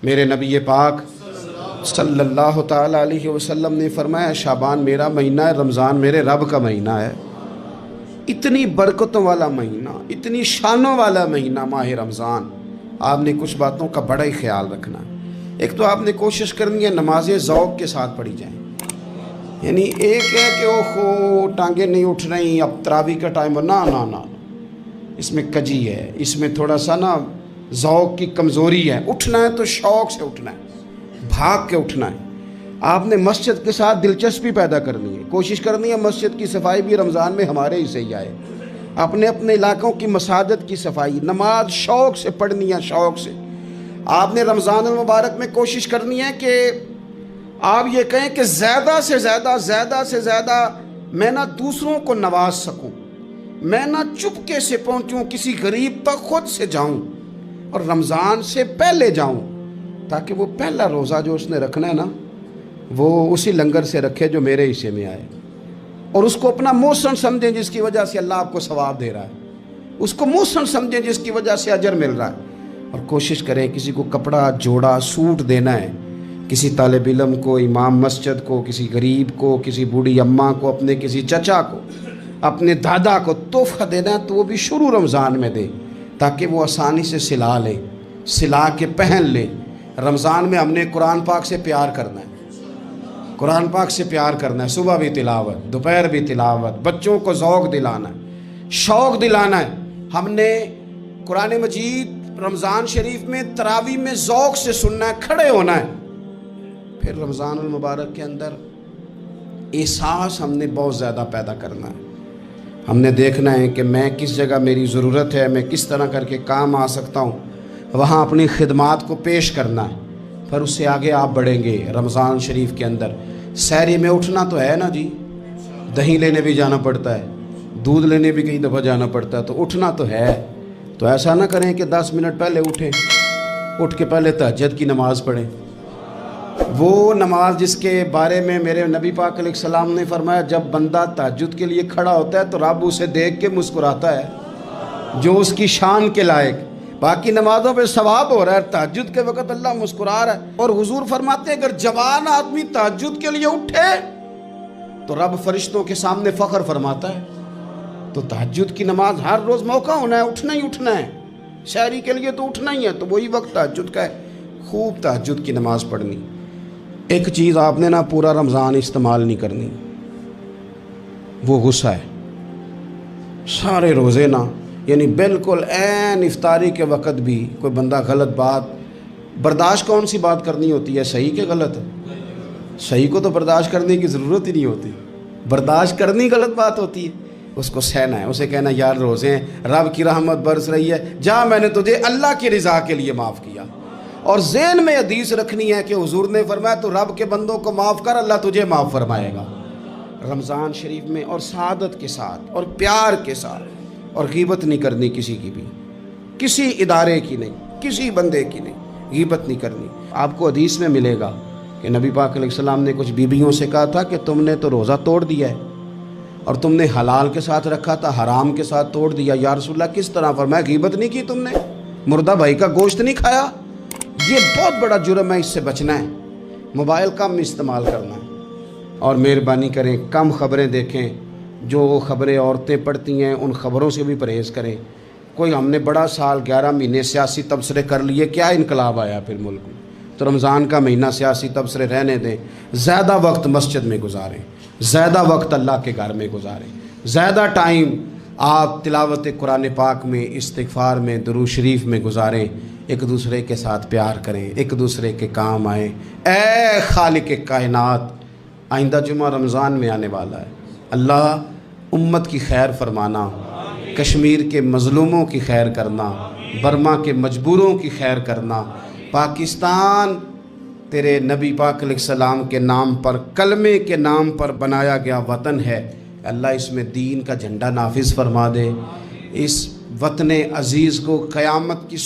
میرے نبی پاک صلی اللہ تعالیٰ علیہ وسلم نے فرمایا شعبان میرا مہینہ ہے، رمضان میرے رب کا مہینہ ہے۔ اتنی برکتوں والا مہینہ، اتنی شانوں والا مہینہ ماہ رمضان، آپ نے کچھ باتوں کا بڑا ہی خیال رکھنا ہے۔ ایک تو آپ نے کوشش کرنی ہے نمازیں ذوق کے ساتھ پڑھی جائیں، یعنی ایک ہے کہ اوہ ٹانگیں نہیں اٹھ رہی اب تراویح کا ٹائم ہو، نہ اس میں کجی ہے، اس میں تھوڑا سا ذوق کی کمزوری ہے۔ اٹھنا ہے تو شوق سے اٹھنا ہے، بھاگ کے اٹھنا ہے۔ آپ نے مسجد کے ساتھ دلچسپی پیدا کرنی ہے، کوشش کرنی ہے مسجد کی صفائی بھی رمضان میں ہمارے ہی سے ہی آئے۔ اپنے علاقوں کی مساجد کی صفائی، نماز شوق سے پڑھنی ہے، شوق سے۔ آپ نے رمضان المبارک میں کوشش کرنی ہے کہ آپ یہ کہیں کہ زیادہ سے زیادہ میں دوسروں کو نواز سکوں، میں چپکے سے پہنچوں کسی غریب تک، خود سے جاؤں اور رمضان سے پہلے جاؤں، تاکہ وہ پہلا روزہ جو اس نے رکھنا ہے وہ اسی لنگر سے رکھے جو میرے حصے میں آئے، اور اس کو اپنا موسم سمجھیں جس کی وجہ سے اللہ آپ کو ثواب دے رہا ہے، اس کو موسم سمجھیں جس کی وجہ سے اجر مل رہا ہے۔ اور کوشش کریں کسی کو کپڑا جوڑا سوٹ دینا ہے، کسی طالب علم کو، امام مسجد کو، کسی غریب کو، کسی بوڑھی اماں کو، اپنے کسی چچا کو، اپنے دادا کو تحفہ دینا ہے تو وہ بھی شروع رمضان میں دے، تاکہ وہ آسانی سے سلا لے، سلا کے پہن لے۔ رمضان میں ہم نے قرآن پاک سے پیار کرنا ہے، قرآن پاک سے پیار کرنا ہے، صبح بھی تلاوت، دوپہر بھی تلاوت، بچوں کو ذوق دلانا ہے، شوق دلانا ہے۔ ہم نے قرآن مجید رمضان شریف میں تراویح میں ذوق سے سننا ہے، کھڑے ہونا ہے۔ پھر رمضان المبارک کے اندر احساس ہم نے بہت زیادہ پیدا کرنا ہے۔ ہم نے دیکھنا ہے کہ میں کس جگہ میری ضرورت ہے، میں کس طرح کر کے کام آ سکتا ہوں، وہاں اپنی خدمات کو پیش کرنا ہے۔ پھر اس سے آگے آپ بڑھیں گے۔ رمضان شریف کے اندر سحری میں اٹھنا تو ہے نا جی، دہی لینے بھی جانا پڑتا ہے، دودھ لینے بھی کئی دفعہ جانا پڑتا ہے، تو اٹھنا تو ہے۔ تو ایسا نہ کریں کہ 10 منٹ پہلے اٹھیں، اٹھ کے پہلے تہجد کی نماز پڑھیں، وہ نماز جس کے بارے میں میرے نبی پاک علیہ السلام نے فرمایا جب بندہ تہجد کے لیے کھڑا ہوتا ہے تو رب اسے دیکھ کے مسکراتا ہے، جو اس کی شان کے لائق۔ باقی نمازوں پہ ثواب ہو رہا ہے، تہجد کے وقت اللہ مسکرا رہا ہے۔ اور حضور فرماتے ہیں اگر جوان آدمی تہجد کے لیے اٹھے تو رب فرشتوں کے سامنے فخر فرماتا ہے۔ تو تہجد کی نماز ہر روز موقع ہونا ہے، اٹھنا ہی اٹھنا ہے، شہری کے لیے تو اٹھنا ہی ہے، تو وہی وقت تہجد کا ہے، خوب تہجد کی نماز پڑھنی۔ ایک چیز آپ نے پورا رمضان استعمال نہیں کرنی، وہ غصہ ہے۔ سارے روزے یعنی بالکل عین افطاری کے وقت بھی کوئی بندہ غلط بات برداشت، کون سی بات کرنی ہوتی ہے، صحیح کہ غلط؟ صحیح کو تو برداشت کرنے کی ضرورت ہی نہیں ہوتی، برداشت کرنی غلط بات ہوتی ہے، اس کو سہنا ہے، اسے کہنا یار روزے ہیں، رب کی رحمت برس رہی ہے، جا میں نے تجھے اللہ کی رضا کے لیے معاف کیا۔ اور ذہن میں حدیث رکھنی ہے کہ حضور نے فرمایا تو رب کے بندوں کو معاف کر، اللہ تجھے معاف فرمائے گا۔ رمضان شریف میں اور سعادت کے ساتھ اور پیار کے ساتھ، اور غیبت نہیں کرنی کسی کی بھی، کسی ادارے کی نہیں، کسی بندے کی نہیں، غیبت نہیں کرنی۔ آپ کو حدیث میں ملے گا کہ نبی پاک علیہ السلام نے کچھ بیویوں سے کہا تھا کہ تم نے تو روزہ توڑ دیا ہے، اور تم نے حلال کے ساتھ رکھا تھا، حرام کے ساتھ توڑ دیا۔ یا رسول اللہ کس طرح؟ فرمایا غیبت نہیں کی تم نے، مردہ بھائی کا گوشت نہیں کھایا، یہ بہت بڑا جرم ہے، اس سے بچنا ہے۔ موبائل کم استعمال کرنا ہے، اور مہربانی کریں کم خبریں دیکھیں، جو خبریں عورتیں پڑھتی ہیں ان خبروں سے بھی پرہیز کریں۔ کوئی ہم نے بڑا سال 11 مہینے سیاسی تبصرے کر لیے، کیا انقلاب آیا پھر ملک میں؟ تو رمضان کا مہینہ سیاسی تبصرے رہنے دیں، زیادہ وقت مسجد میں گزاریں، زیادہ وقت اللہ کے گھر میں گزاریں، زیادہ ٹائم آپ تلاوت قرآن پاک میں، استغفار میں، درود شریف میں گزاریں، ایک دوسرے کے ساتھ پیار کریں، ایک دوسرے کے کام آئیں۔ اے خالق کائنات، آئندہ جمعہ رمضان میں آنے والا ہے، اللہ امت کی خیر فرمانا، کشمیر کے مظلوموں کی خیر کرنا، برما کے مجبوروں کی خیر کرنا۔ پاکستان تیرے نبی پاک علیہ السلام کے نام پر، کلمے کے نام پر بنایا گیا وطن ہے، اللہ اس میں دین کا جھنڈا نافذ فرما دے، اس وطن عزیز کو قیامت کی